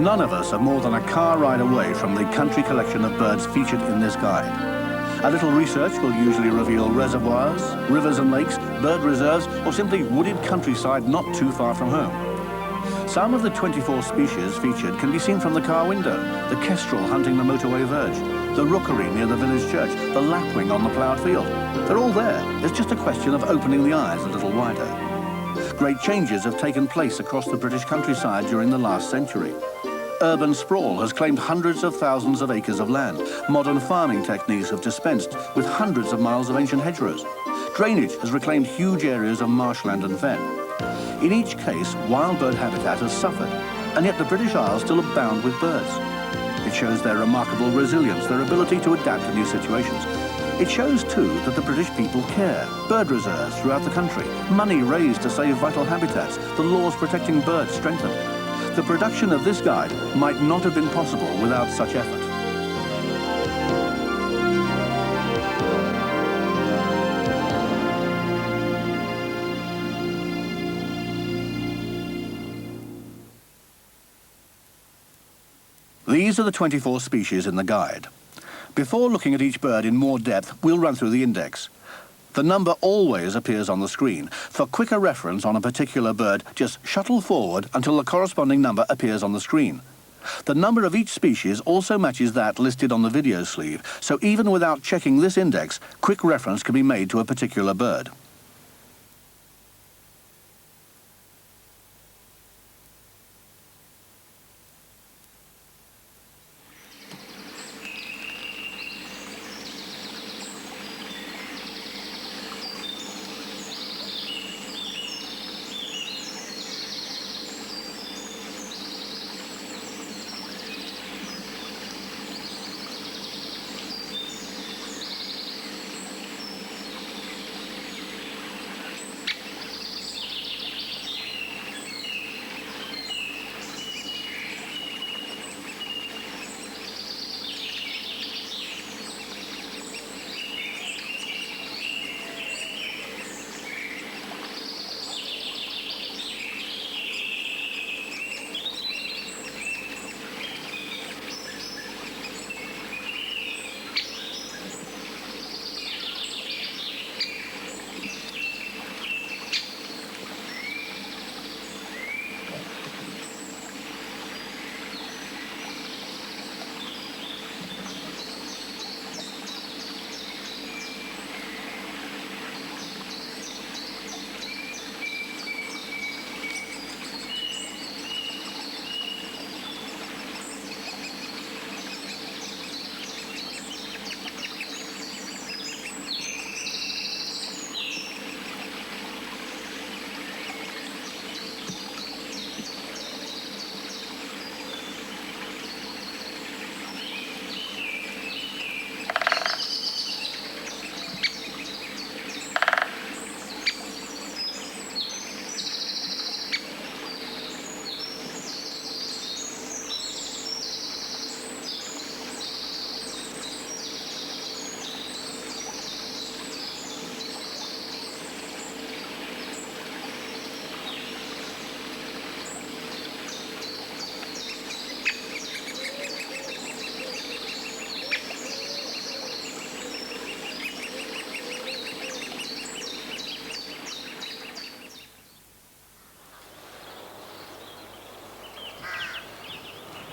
None of us are more than a car ride away from the country collection of birds featured in this guide. A little research will usually reveal reservoirs, rivers and lakes, bird reserves, or simply wooded countryside not too far from home. Some of the 24 species featured can be seen from the car window: the kestrel hunting the motorway verge, the rookery near the village church, the lapwing on the ploughed field. They're all there. It's just a question of opening the eyes a little wider. Great changes have taken place across the British countryside during the last century. Urban sprawl has claimed hundreds of thousands of acres of land. Modern farming techniques have dispensed with hundreds of miles of ancient hedgerows. Drainage has reclaimed huge areas of marshland and fen. In each case, wild bird habitat has suffered, and yet the British Isles still abound with birds. It shows their remarkable resilience, their ability to adapt to new situations. It shows, too, that the British people care. Bird reserves throughout the country, money raised to save vital habitats, the laws protecting birds strengthened. The production of this guide might not have been possible without such effort. These are the 24 species in the guide. Before looking at each bird in more depth, we'll run through the index. The number always appears on the screen. For quicker reference on a particular bird, just shuttle forward until the corresponding number appears on the screen. The number of each species also matches that listed on the video sleeve, so even without checking this index, quick reference can be made to a particular bird.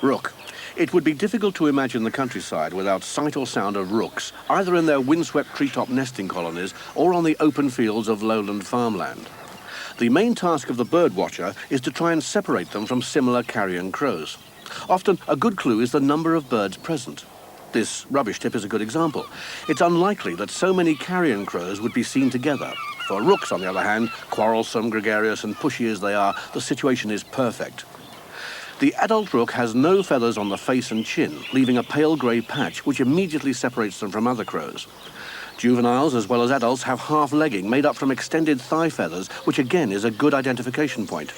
Rook. It would be difficult to imagine the countryside without sight or sound of rooks, either in their windswept treetop nesting colonies or on the open fields of lowland farmland. The main task of the bird watcher is to try and separate them from similar carrion crows. Often, a good clue is the number of birds present. This rubbish tip is a good example. It's unlikely that so many carrion crows would be seen together. For rooks, on the other hand, quarrelsome, gregarious and pushy as they are, the situation is perfect. The adult rook has no feathers on the face and chin, leaving a pale grey patch which immediately separates them from other crows. Juveniles as well as adults have half-legging made up from extended thigh feathers, which again is a good identification point.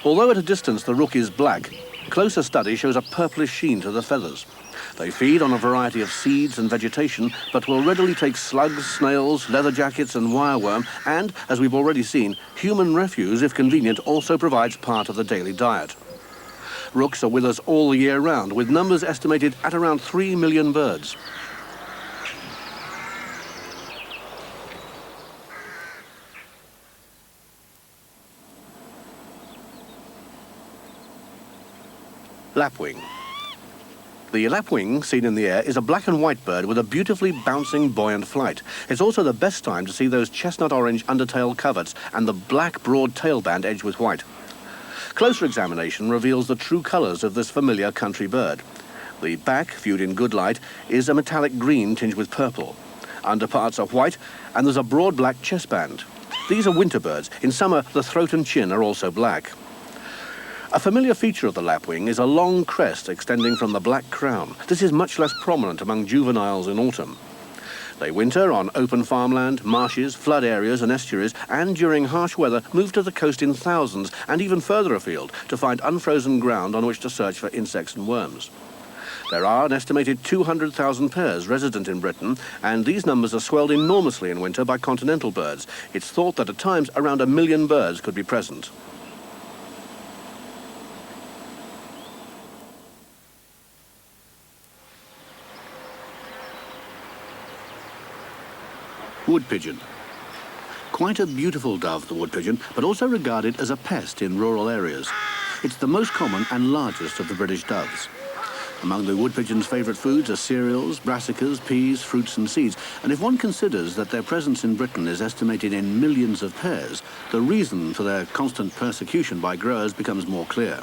Although at a distance the rook is black, closer study shows a purplish sheen to the feathers. They feed on a variety of seeds and vegetation, but will readily take slugs, snails, leather jackets and wireworm, and, as we've already seen, human refuse, if convenient, also provides part of the daily diet. Rooks are with us all the year round, with numbers estimated at around 3 million birds. Lapwing. The lapwing, seen in the air, is a black and white bird with a beautifully bouncing, buoyant flight. It's also the best time to see those chestnut-orange undertail coverts and the black, broad tailband edged with white. Closer examination reveals the true colours of this familiar country bird. The back, viewed in good light, is a metallic green tinged with purple. Underparts are white, and there's a broad black chestband. These are winter birds. In summer, the throat and chin are also black. A familiar feature of the lapwing is a long crest extending from the black crown. This is much less prominent among juveniles in autumn. They winter on open farmland, marshes, flood areas and estuaries, and during harsh weather move to the coast in thousands and even further afield to find unfrozen ground on which to search for insects and worms. There are an estimated 200,000 pairs resident in Britain, and these numbers are swelled enormously in winter by continental birds. It's thought that at times around 1 million birds could be present. Wood pigeon. Quite a beautiful dove, the wood pigeon, but also regarded as a pest in rural areas. It's the most common and largest of the British doves. Among the wood pigeon's favourite foods are cereals, brassicas, peas, fruits and seeds, and if one considers that their presence in Britain is estimated in millions of pairs, the reason for their constant persecution by growers becomes more clear.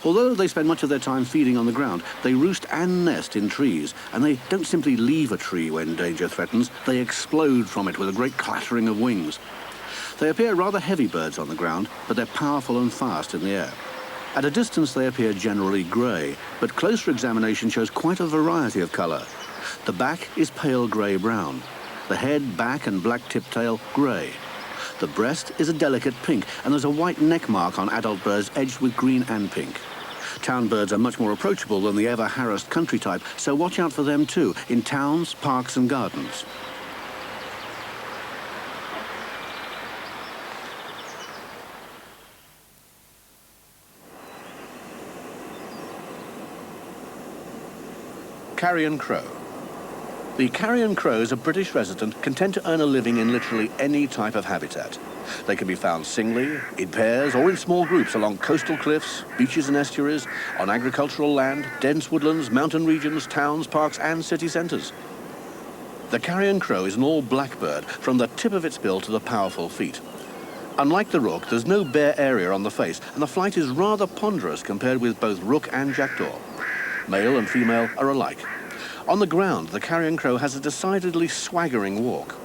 Although they spend much of their time feeding on the ground, they roost and nest in trees, and they don't simply leave a tree when danger threatens, they explode from it with a great clattering of wings. They appear rather heavy birds on the ground, but they're powerful and fast in the air. At a distance they appear generally grey, but closer examination shows quite a variety of colour. The back is pale grey-brown, the head, back and black-tipped tail grey. The breast is a delicate pink, and there's a white neck mark on adult birds edged with green and pink. Town birds are much more approachable than the ever-harassed country type, so watch out for them too, in towns, parks and gardens. Carrion crow. The carrion crow is a British resident content to earn a living in literally any type of habitat. They can be found singly, in pairs, or in small groups along coastal cliffs, beaches and estuaries, on agricultural land, dense woodlands, mountain regions, towns, parks and city centres. The carrion crow is an all-black bird from the tip of its bill to the powerful feet. Unlike the rook, there's no bare area on the face, and the flight is rather ponderous compared with both rook and jackdaw. Male and female are alike. On the ground, the carrion crow has a decidedly swaggering walk.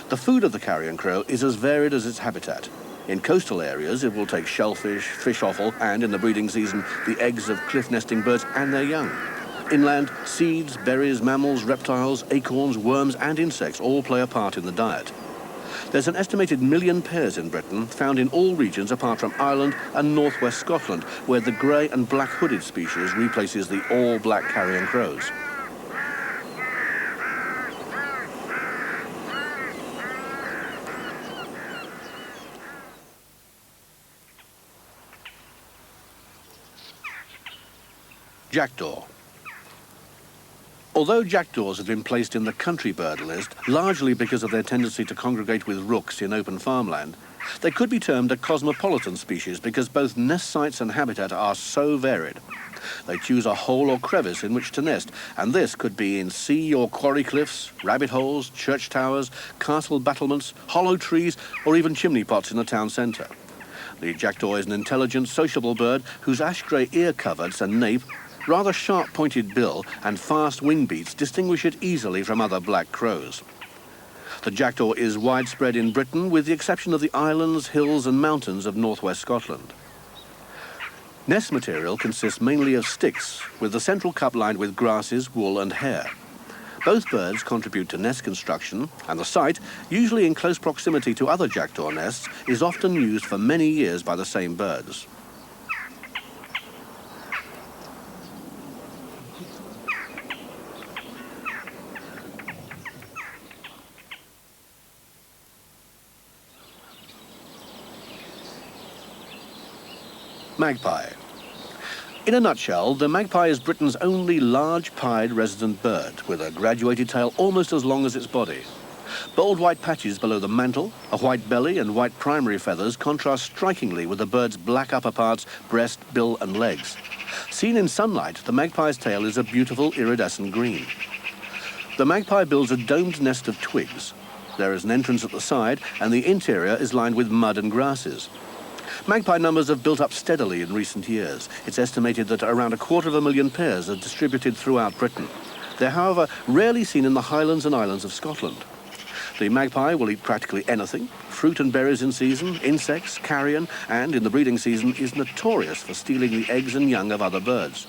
The food of the carrion crow is as varied as its habitat. In coastal areas, it will take shellfish, fish offal, and in the breeding season, the eggs of cliff-nesting birds and their young. Inland, seeds, berries, mammals, reptiles, acorns, worms, and insects all play a part in the diet. There's an estimated 1 million pairs in Britain, found in all regions apart from Ireland and northwest Scotland, where the grey and black-hooded species replaces the all-black carrion crows. Jackdaw. Although jackdaws have been placed in the country bird list, largely because of their tendency to congregate with rooks in open farmland, they could be termed a cosmopolitan species because both nest sites and habitat are so varied. They choose a hole or crevice in which to nest, and this could be in sea or quarry cliffs, rabbit holes, church towers, castle battlements, hollow trees, or even chimney pots in a town centre. The jackdaw is an intelligent, sociable bird whose ash-grey ear coverts and nape, rather sharp-pointed bill and fast wing beats distinguish it easily from other black crows. The jackdaw is widespread in Britain with the exception of the islands, hills and mountains of northwest Scotland. Nest material consists mainly of sticks, with the central cup lined with grasses, wool and hair. Both birds contribute to nest construction, and the site, usually in close proximity to other jackdaw nests, is often used for many years by the same birds. Magpie. In a nutshell, the magpie is Britain's only large-pied resident bird, with a graduated tail almost as long as its body. Bold white patches below the mantle, a white belly and white primary feathers contrast strikingly with the bird's black upperparts, breast, bill and legs. Seen in sunlight, the magpie's tail is a beautiful iridescent green. The magpie builds a domed nest of twigs. There is an entrance at the side, and the interior is lined with mud and grasses. Magpie numbers have built up steadily in recent years. It's estimated that around 250,000 pairs are distributed throughout Britain. They're, however, rarely seen in the Highlands and Islands of Scotland. The magpie will eat practically anything, fruit and berries in season, insects, carrion, and in the breeding season is notorious for stealing the eggs and young of other birds.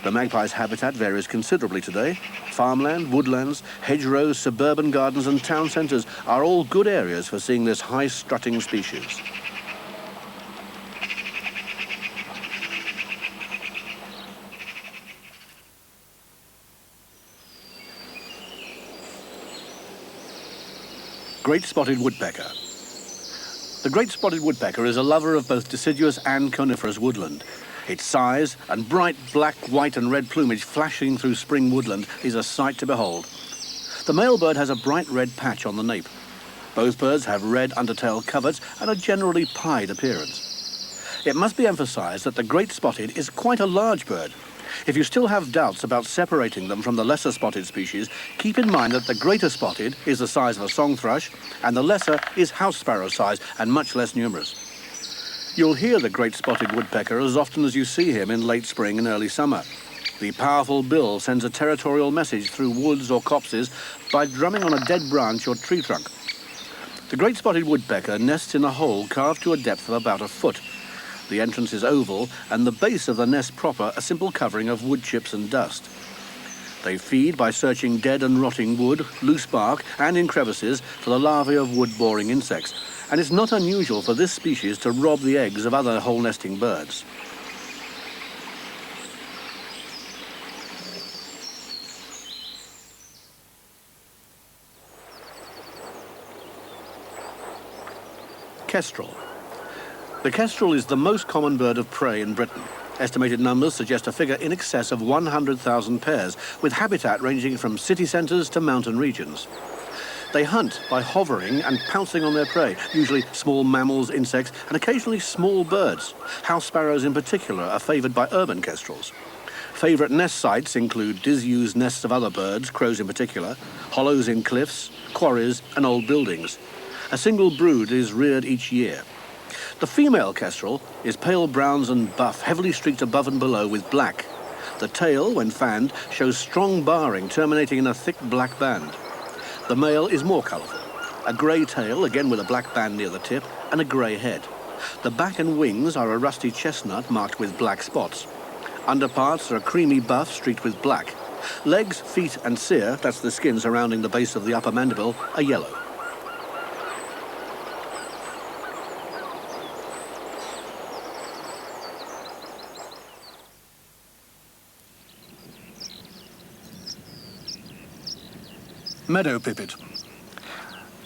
The magpie's habitat varies considerably today. Farmland, woodlands, hedgerows, suburban gardens and town centres are all good areas for seeing this high-strutting species. Great spotted woodpecker. The great spotted woodpecker is a lover of both deciduous and coniferous woodland. Its size and bright black, white and red plumage flashing through spring woodland is a sight to behold. The male bird has a bright red patch on the nape. Both birds have red undertail coverts and a generally pied appearance. It must be emphasized that the great spotted is quite a large bird. If you still have doubts about separating them from the lesser spotted species, keep in mind that the greater spotted is the size of a song thrush and the lesser is house sparrow size and much less numerous. You'll hear the great spotted woodpecker as often as you see him in late spring and early summer. The powerful bill sends a territorial message through woods or copses by drumming on a dead branch or tree trunk. The great spotted woodpecker nests in a hole carved to a depth of about a foot. The entrance is oval, and the base of the nest proper a simple covering of wood chips and dust. They feed by searching dead and rotting wood, loose bark, and in crevices for the larvae of wood-boring insects, and it's not unusual for this species to rob the eggs of other hole-nesting birds. Kestrel. The kestrel is the most common bird of prey in Britain. Estimated numbers suggest a figure in excess of 100,000 pairs, with habitat ranging from city centres to mountain regions. They hunt by hovering and pouncing on their prey, usually small mammals, insects, and occasionally small birds. House sparrows in particular are favoured by urban kestrels. Favourite nest sites include disused nests of other birds, crows in particular, hollows in cliffs, quarries and old buildings. A single brood is reared each year. The female kestrel is pale browns and buff, heavily streaked above and below with black. The tail, when fanned, shows strong barring terminating in a thick black band. The male is more colourful. A grey tail, again with a black band near the tip, and a grey head. The back and wings are a rusty chestnut marked with black spots. Underparts are a creamy buff streaked with black. Legs, feet and cere, that's the skin surrounding the base of the upper mandible, are yellow. Meadow pipit.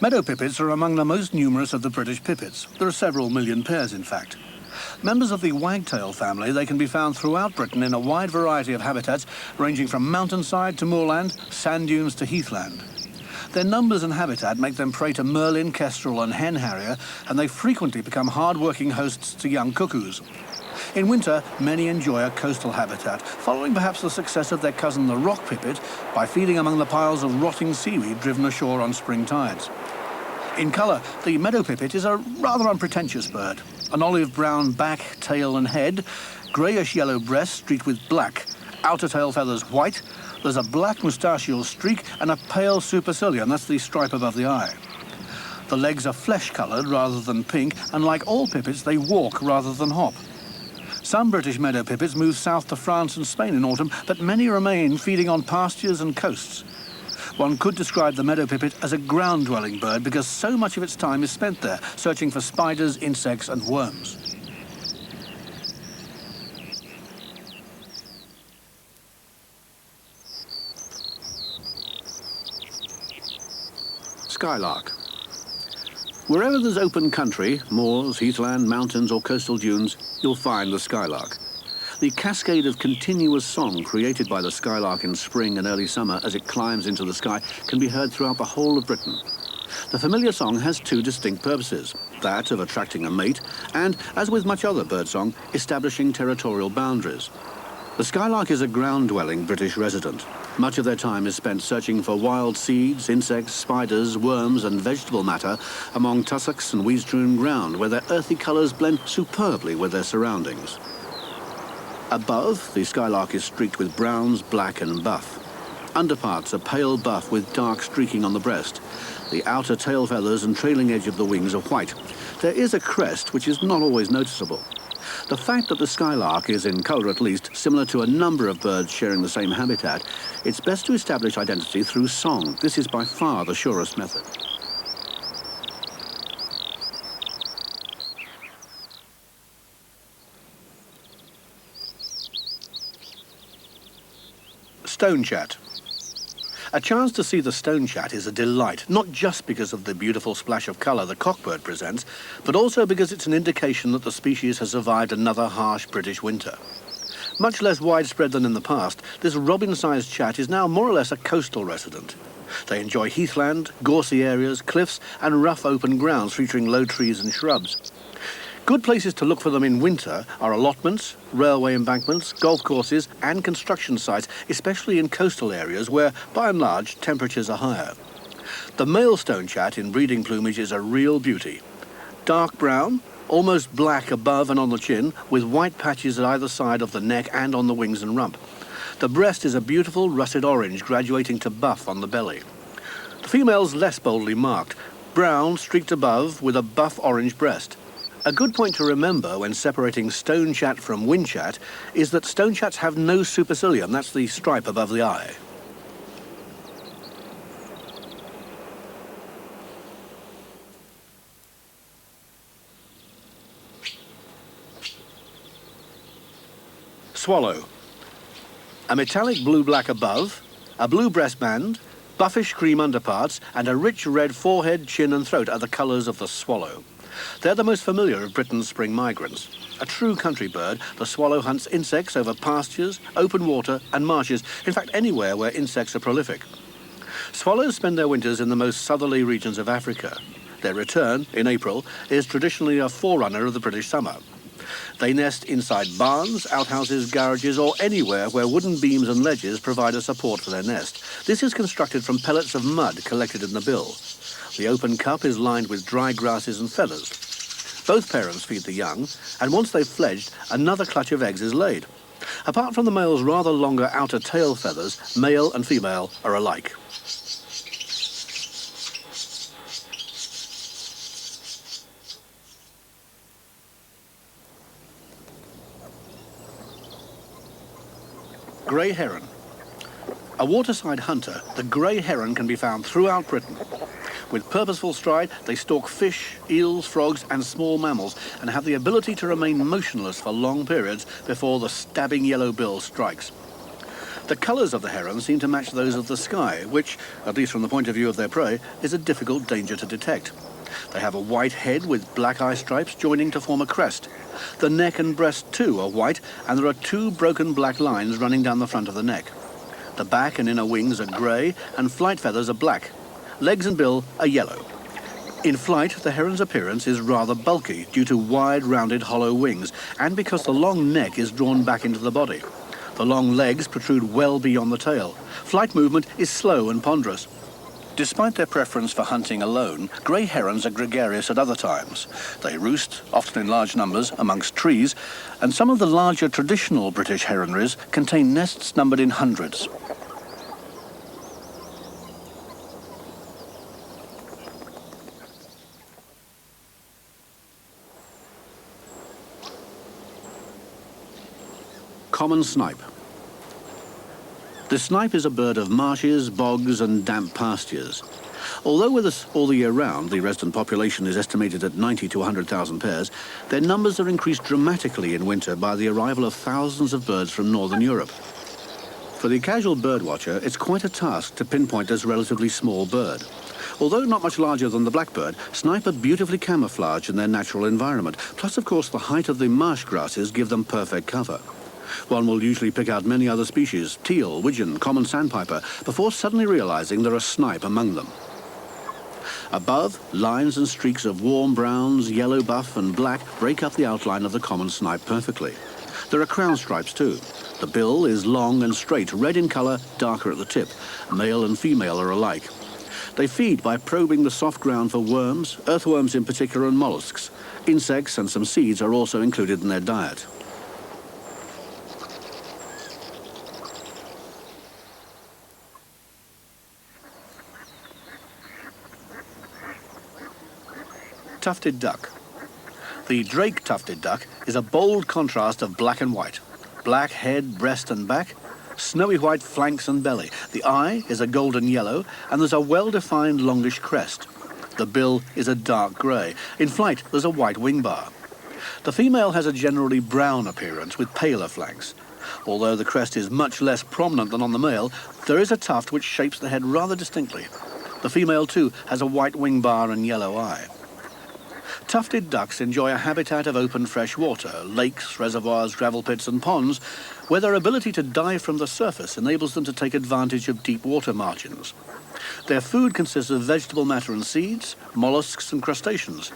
Meadow pipits are among the most numerous of the British pipits. There are several million pairs, in fact. Members of the wagtail family, they can be found throughout Britain in a wide variety of habitats, ranging from mountainside to moorland, sand dunes to heathland. Their numbers and habitat make them prey to merlin, kestrel and hen harrier, and they frequently become hard-working hosts to young cuckoos. In winter, many enjoy a coastal habitat, following perhaps the success of their cousin the rock pipit by feeding among the piles of rotting seaweed driven ashore on spring tides. In colour, the meadow pipit is a rather unpretentious bird. An olive-brown back, tail and head, greyish-yellow breast streaked with black, outer tail feathers white, there's a black moustachial streak and a pale supercilium, that's the stripe above the eye. The legs are flesh-coloured rather than pink, and like all pipits, they walk rather than hop. Some British meadow pipits move south to France and Spain in autumn, but many remain feeding on pastures and coasts. One could describe the meadow pipit as a ground-dwelling bird because so much of its time is spent there, searching for spiders, insects and worms. Skylark. Wherever there's open country, moors, heathland, mountains or coastal dunes, you'll find the skylark. The cascade of continuous song created by the skylark in spring and early summer as it climbs into the sky can be heard throughout the whole of Britain. The familiar song has two distinct purposes, that of attracting a mate and, as with much other birdsong, establishing territorial boundaries. The skylark is a ground-dwelling British resident. Much of their time is spent searching for wild seeds, insects, spiders, worms and vegetable matter among tussocks and weed-strewn ground where their earthy colours blend superbly with their surroundings. Above, the skylark is streaked with browns, black and buff. Underparts are pale buff with dark streaking on the breast. The outer tail feathers and trailing edge of the wings are white. There is a crest which is not always noticeable. The fact that the skylark is, in colour at least, similar to a number of birds sharing the same habitat, it's best to establish identity through song. This is by far the surest method. Stonechat. A chance to see the stonechat is a delight, not just because of the beautiful splash of colour the cockbird presents, but also because it's an indication that the species has survived another harsh British winter. Much less widespread than in the past, this robin-sized chat is now more or less a coastal resident. They enjoy heathland, gorsy areas, cliffs and rough open grounds featuring low trees and shrubs. Good places to look for them in winter are allotments, railway embankments, golf courses and construction sites, especially in coastal areas where, by and large, temperatures are higher. The male stonechat in breeding plumage is a real beauty. Dark brown, almost black above and on the chin, with white patches at either side of the neck and on the wings and rump. The breast is a beautiful russet orange graduating to buff on the belly. The female's less boldly marked, brown streaked above with a buff orange breast. A good point to remember when separating stonechat from windchat is that stonechats have no supercilium, that's the stripe above the eye. Swallow. A metallic blue-black above, a blue breastband, buffish cream underparts and a rich red forehead, chin and throat are the colours of the swallow. They're the most familiar of Britain's spring migrants. A true country bird, the swallow hunts insects over pastures, open water and marshes, in fact anywhere where insects are prolific. Swallows spend their winters in the most southerly regions of Africa. Their return, in April, is traditionally a forerunner of the British summer. They nest inside barns, outhouses, garages or anywhere where wooden beams and ledges provide a support for their nest. This is constructed from pellets of mud collected in the bill. The open cup is lined with dry grasses and feathers. Both parents feed the young, and once they've fledged, another clutch of eggs is laid. Apart from the male's rather longer outer tail feathers, male and female are alike. Grey heron. A waterside hunter, the grey heron can be found throughout Britain. With purposeful stride, they stalk fish, eels, frogs and small mammals and have the ability to remain motionless for long periods before the stabbing yellow bill strikes. The colours of the heron seem to match those of the sky, which, at least from the point of view of their prey, is a difficult danger to detect. They have a white head with black eye stripes joining to form a crest. The neck and breast too are white and there are two broken black lines running down the front of the neck. The back and inner wings are grey and flight feathers are black. Legs and bill are yellow. In flight, the heron's appearance is rather bulky due to wide, rounded, hollow wings and because the long neck is drawn back into the body. The long legs protrude well beyond the tail. Flight movement is slow and ponderous. Despite their preference for hunting alone, grey herons are gregarious at other times. They roost, often in large numbers, amongst trees, and some of the larger traditional British heronries contain nests numbered in hundreds. Common snipe. The snipe is a bird of marshes, bogs and damp pastures. Although with us all the year round, the resident population is estimated at 90 to 100,000 pairs, their numbers are increased dramatically in winter by the arrival of thousands of birds from northern Europe. For the casual birdwatcher, it's quite a task to pinpoint this relatively small bird. Although not much larger than the blackbird, snipe are beautifully camouflaged in their natural environment. Plus, of course, the height of the marsh grasses give them perfect cover. One will usually pick out many other species, teal, widgeon, common sandpiper, before suddenly realizing there are snipe among them. Above, lines and streaks of warm browns, yellow buff and black break up the outline of the common snipe perfectly. There are crown stripes too. The bill is long and straight, red in colour, darker at the tip. Male and female are alike. They feed by probing the soft ground for worms, earthworms in particular, and mollusks. Insects and some seeds are also included in their diet. Tufted duck. The drake tufted duck is a bold contrast of black and white. Black head, breast and back, snowy white flanks and belly. The eye is a golden yellow and there's a well-defined longish crest. The bill is a dark grey. In flight, there's a white wing bar. The female has a generally brown appearance with paler flanks. Although the crest is much less prominent than on the male, there is a tuft which shapes the head rather distinctly. The female too has a white wing bar and yellow eye. Tufted ducks enjoy a habitat of open fresh water, lakes, reservoirs, gravel pits and ponds, where their ability to dive from the surface enables them to take advantage of deep water margins. Their food consists of vegetable matter and seeds, mollusks and crustaceans.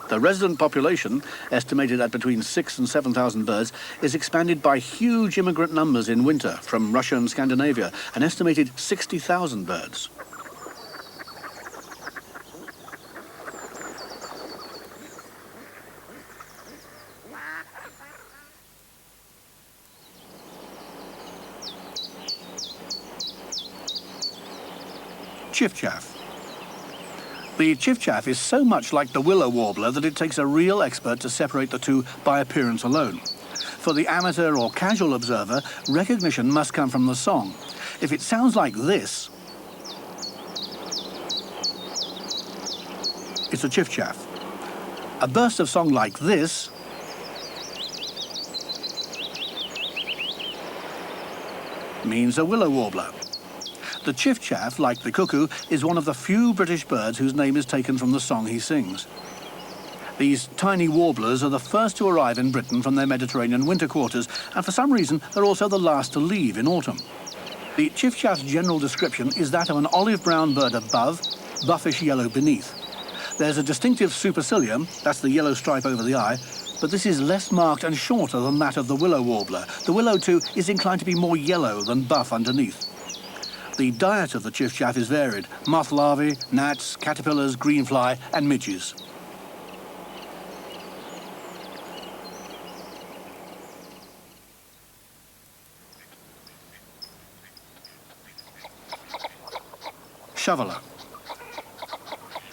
The resident population, estimated at between 6,000 and 7,000 birds, is expanded by huge immigrant numbers in winter from Russia and Scandinavia, an estimated 60,000 birds. Chiffchaff. The chiffchaff is so much like the willow warbler that it takes a real expert to separate the two by appearance alone. For the amateur or casual observer, recognition must come from the song. If it sounds like this, it's a chiffchaff. A burst of song like this means a willow warbler. The chiffchaff, like the cuckoo, is one of the few British birds whose name is taken from the song he sings. These tiny warblers are the first to arrive in Britain from their Mediterranean winter quarters, and for some reason they're also the last to leave in autumn. The chiffchaff's general description is that of an olive-brown bird above, buffish yellow beneath. There's a distinctive supercilium, that's the yellow stripe over the eye, but this is less marked and shorter than that of the willow warbler. The willow, too, is inclined to be more yellow than buff underneath. The diet of the chiffchaff is varied: moth larvae, gnats, caterpillars, greenfly and midges. Shoveler.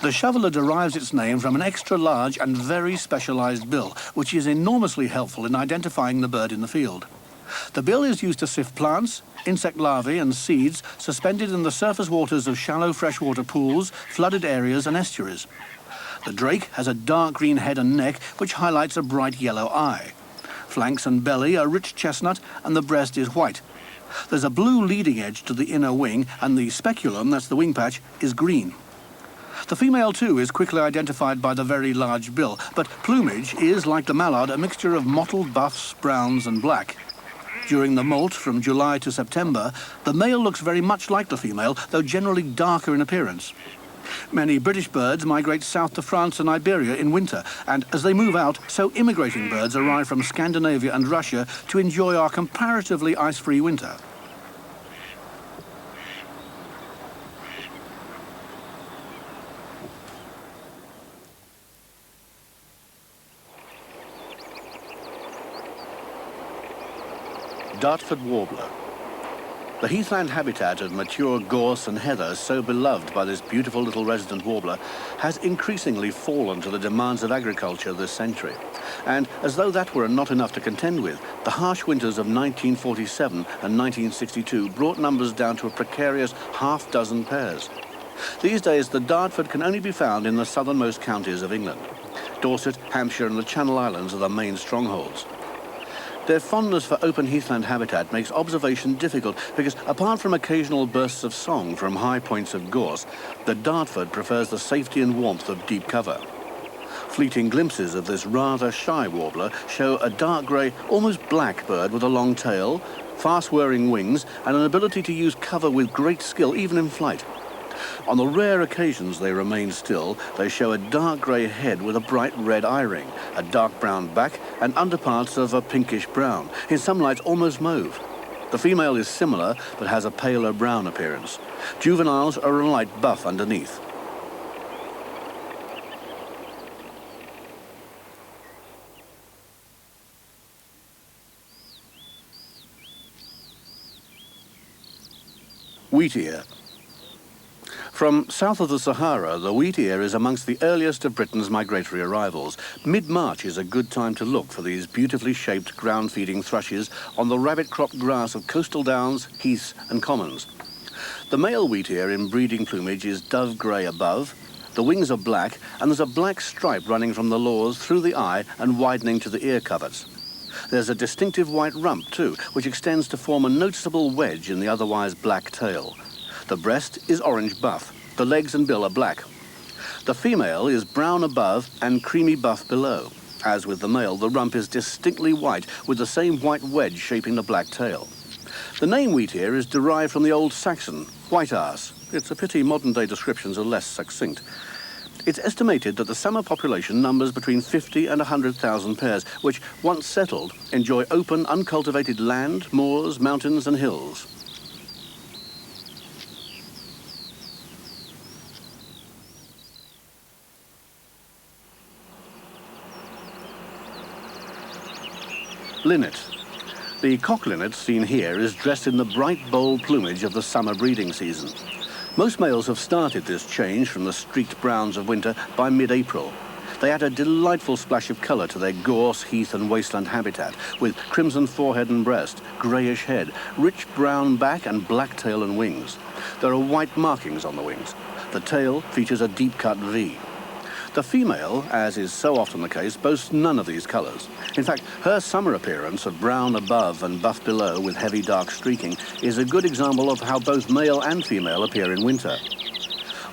The shoveler derives its name from an extra-large and very specialized bill, which is enormously helpful in identifying the bird in the field. The bill is used to sift plants, insect larvae and seeds suspended in the surface waters of shallow freshwater pools, flooded areas and estuaries. The drake has a dark green head and neck which highlights a bright yellow eye. Flanks and belly are rich chestnut and the breast is white. There's a blue leading edge to the inner wing and the speculum, that's the wing patch, is green. The female too is quickly identified by the very large bill, but plumage is, like the mallard, a mixture of mottled buffs, browns and black. During the molt, from July to September, the male looks very much like the female, though generally darker in appearance. Many British birds migrate south to France and Iberia in winter, and as they move out, so immigrating birds arrive from Scandinavia and Russia to enjoy our comparatively ice-free winter. Dartford warbler. The heathland habitat of mature gorse and heather, so beloved by this beautiful little resident warbler, has increasingly fallen to the demands of agriculture this century. And as though that were not enough to contend with, the harsh winters of 1947 and 1962 brought numbers down to a precarious half-dozen pairs. These days, the Dartford can only be found in the southernmost counties of England. Dorset, Hampshire and the Channel Islands are the main strongholds. Their fondness for open heathland habitat makes observation difficult because, apart from occasional bursts of song from high points of gorse, the Dartford prefers the safety and warmth of deep cover. Fleeting glimpses of this rather shy warbler show a dark grey, almost black bird with a long tail, fast-whirring wings, and an ability to use cover with great skill, even in flight. On the rare occasions they remain still, they show a dark grey head with a bright red eye-ring, a dark brown back, and underparts of a pinkish brown, in some lights almost mauve. The female is similar, but has a paler brown appearance. Juveniles are a light buff underneath. Wheatear. From south of the Sahara, the wheatear is amongst the earliest of Britain's migratory arrivals. Mid-March is a good time to look for these beautifully shaped ground-feeding thrushes on the rabbit-cropped grass of coastal downs, heaths and commons. The male wheatear in breeding plumage is dove grey above, the wings are black, and there's a black stripe running from the lores through the eye and widening to the ear coverts. There's a distinctive white rump too, which extends to form a noticeable wedge in the otherwise black tail. The breast is orange buff. The legs and bill are black. The female is brown above and creamy buff below. As with the male, the rump is distinctly white with the same white wedge shaping the black tail. The name wheatear is derived from the Old Saxon, white ass. It's a pity modern-day descriptions are less succinct. It's estimated that the summer population numbers between 50 and 100,000 pairs, which, once settled, enjoy open, uncultivated land, moors, mountains and hills. Linnet. The cock linnet seen here is dressed in the bright, bold plumage of the summer breeding season. Most males have started this change from the streaked browns of winter by mid-April. They add a delightful splash of colour to their gorse, heath and wasteland habitat, with crimson forehead and breast, greyish head, rich brown back and black tail and wings. There are white markings on the wings. The tail features a deep-cut V. The female, as is so often the case, boasts none of these colours. In fact, her summer appearance of brown above and buff below with heavy dark streaking is a good example of how both male and female appear in winter.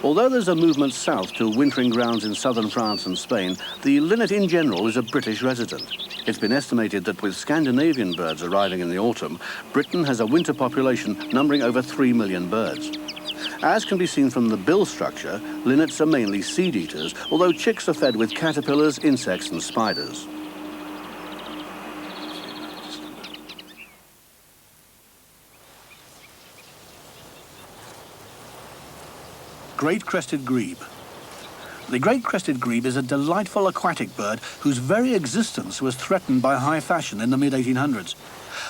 Although there's a movement south to wintering grounds in southern France and Spain, the linnet in general is a British resident. It's been estimated that with Scandinavian birds arriving in the autumn, Britain has a winter population numbering over 3 million birds. As can be seen from the bill structure, linnets are mainly seed eaters, although chicks are fed with caterpillars, insects and spiders. Great crested grebe. The great crested grebe is a delightful aquatic bird whose very existence was threatened by high fashion in the mid-1800s.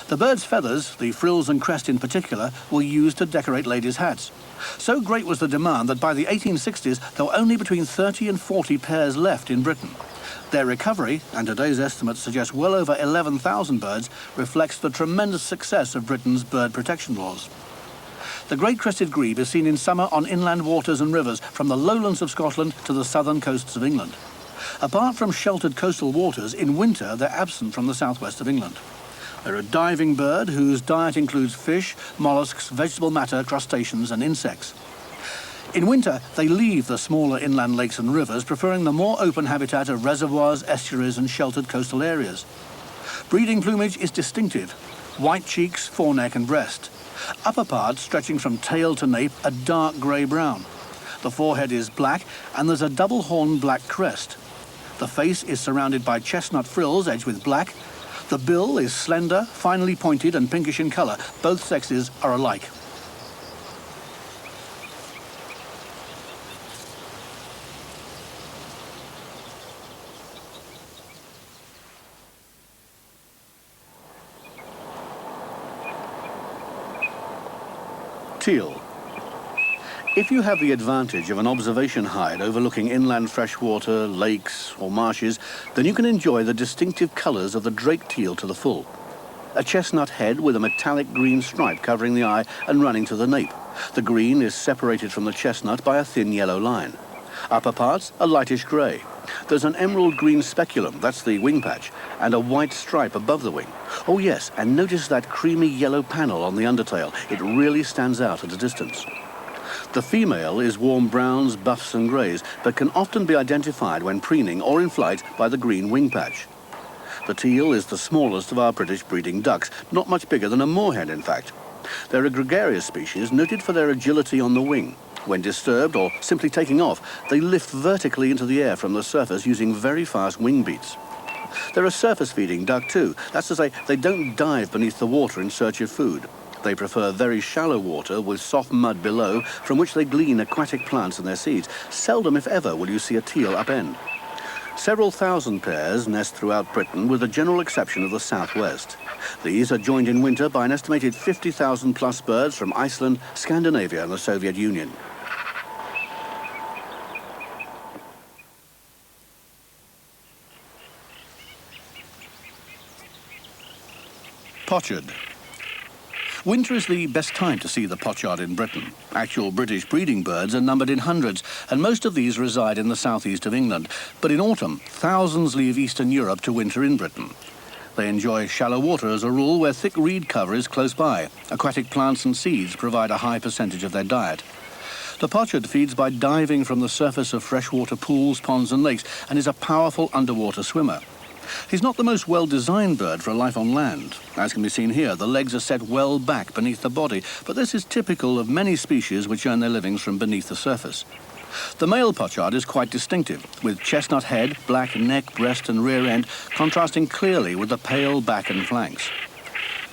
The bird's feathers, the frills and crest in particular, were used to decorate ladies' hats. So great was the demand that by the 1860s there were only between 30 and 40 pairs left in Britain. Their recovery, and today's estimates suggest well over 11,000 birds, reflects the tremendous success of Britain's bird protection laws. The great crested grebe is seen in summer on inland waters and rivers from the lowlands of Scotland to the southern coasts of England. Apart from sheltered coastal waters, in winter they're absent from the southwest of England. They're a diving bird whose diet includes fish, mollusks, vegetable matter, crustaceans and insects. In winter, they leave the smaller inland lakes and rivers, preferring the more open habitat of reservoirs, estuaries and sheltered coastal areas. Breeding plumage is distinctive: white cheeks, foreneck and breast. Upper parts, stretching from tail to nape, are dark grey-brown. The forehead is black and there's a double-horned black crest. The face is surrounded by chestnut frills edged with black. The bill is slender, finely pointed and pinkish in colour. Both sexes are alike. Teal. If you have the advantage of an observation hide overlooking inland freshwater, lakes or marshes, then you can enjoy the distinctive colours of the drake teal to the full. A chestnut head with a metallic green stripe covering the eye and running to the nape. The green is separated from the chestnut by a thin yellow line. Upper parts are lightish grey. There's an emerald green speculum, that's the wing patch, and a white stripe above the wing. Oh yes, and notice that creamy yellow panel on the undertail. It really stands out at a distance. The female is warm browns, buffs and greys, but can often be identified when preening or in flight by the green wing patch. The teal is the smallest of our British breeding ducks, not much bigger than a moorhen in fact. They're a gregarious species noted for their agility on the wing. When disturbed or simply taking off, they lift vertically into the air from the surface using very fast wing beats. They're a surface-feeding duck too. That's to say, they don't dive beneath the water in search of food. They prefer very shallow water with soft mud below, from which they glean aquatic plants and their seeds. Seldom, if ever, will you see a teal upend. Several thousand pairs nest throughout Britain, with the general exception of the southwest. These are joined in winter by an estimated 50,000 plus birds from Iceland, Scandinavia and the Soviet Union. Pochard. Winter is the best time to see the pochard in Britain. Actual British breeding birds are numbered in hundreds, and most of these reside in the southeast of England. But in autumn, thousands leave Eastern Europe to winter in Britain. They enjoy shallow water as a rule, where thick reed cover is close by. Aquatic plants and seeds provide a high percentage of their diet. The pochard feeds by diving from the surface of freshwater pools, ponds and lakes, and is a powerful underwater swimmer. He's not the most well-designed bird for a life on land. As can be seen here, the legs are set well back beneath the body, but this is typical of many species which earn their livings from beneath the surface. The male pochard is quite distinctive, with chestnut head, black neck, breast and rear end, contrasting clearly with the pale back and flanks.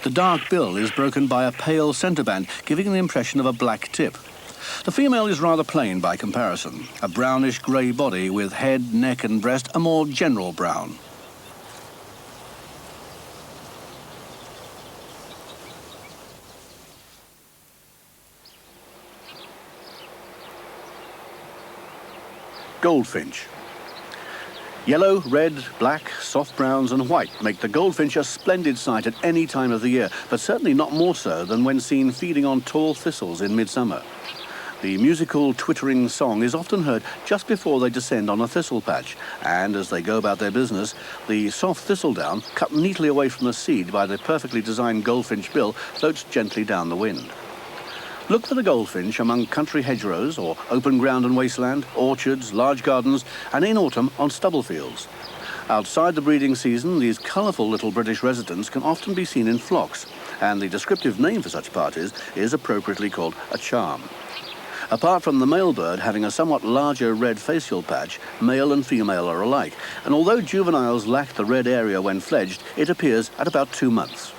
The dark bill is broken by a pale centre band, giving the impression of a black tip. The female is rather plain by comparison, a brownish-grey body with head, neck and breast a more general brown. Goldfinch. Yellow, red, black, soft browns and white make the goldfinch a splendid sight at any time of the year, but certainly not more so than when seen feeding on tall thistles in midsummer. The musical twittering song is often heard just before they descend on a thistle patch, and as they go about their business, the soft thistledown, cut neatly away from the seed by the perfectly designed goldfinch bill, floats gently down the wind. Look for the goldfinch among country hedgerows or open ground and wasteland, orchards, large gardens, and in autumn on stubble fields. Outside the breeding season, these colourful little British residents can often be seen in flocks, and the descriptive name for such parties is appropriately called a charm. Apart from the male bird having a somewhat larger red facial patch, male and female are alike, and although juveniles lack the red area when fledged, it appears at about 2 months.